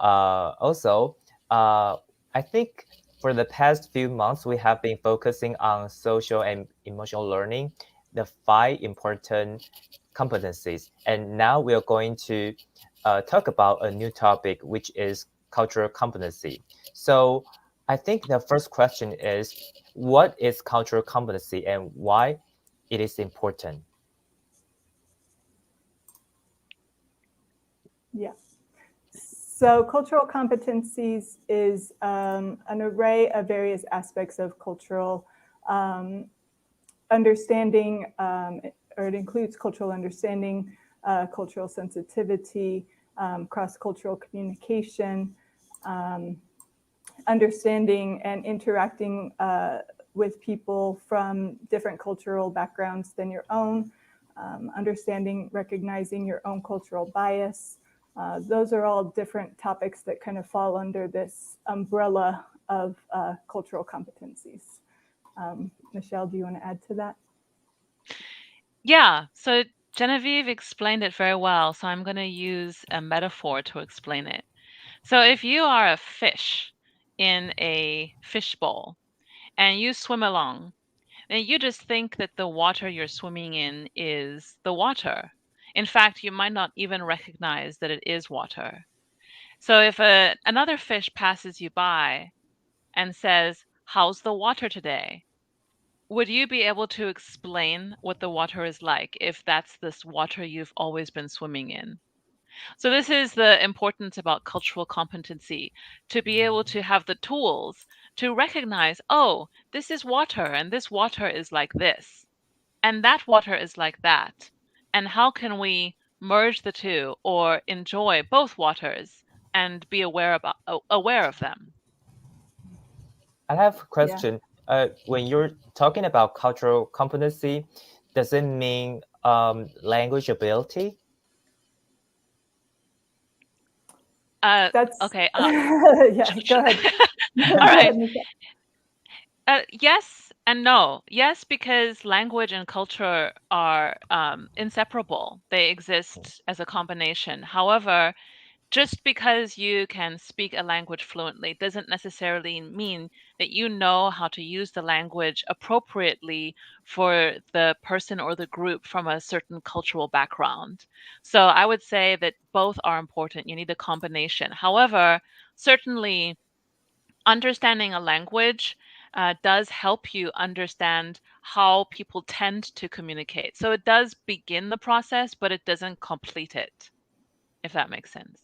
also, I think for the past few months, we have been focusing on social and emotional learning, the 5 important competencies. And now we are going to talk about a new topic, which is cultural competency. So I think the first question is, what is cultural competency and why it is important? Yeah. So cultural competencies is an array of various aspects of cultural understanding, or it includes cultural understanding, cultural sensitivity, cross-cultural communication, understanding and interacting with people from different cultural backgrounds than your own, understanding, recognizing your own cultural bias. Those are all different topics that kind of fall under this umbrella of cultural competencies. Michelle, do you want to add to that? Yeah, so Genevieve explained it very well, so I'm going to use a metaphor to explain it. So if you are a fish in a fishbowl and you swim along, and you just think that the water you're swimming in is the water. In fact, you might not even recognize that it is water. So if another fish passes you by and says, "How's the water today?" Would you be able to explain what the water is like if that's this water you've always been swimming in? So this is the importance about cultural competency, to be able to have the tools to recognize, oh, this is water and this water is like this, and that water is like that. And how can we merge the two or enjoy both waters and be aware of them? I have a Yeah. question. When you're talking about cultural competency, does it mean language ability? Uh, That's, okay. yeah, go ahead. All Go right. ahead, Michelle. Yes and no. Yes, because language and culture are inseparable. They exist as a combination. However, just because you can speak a language fluently doesn't necessarily mean that you know how to use the language appropriately for the person or the group from a certain cultural background. So I would say that both are important. You need a combination. However, certainly understanding a language does help you understand how people tend to communicate. So it does begin the process, but it doesn't complete it, if that makes sense.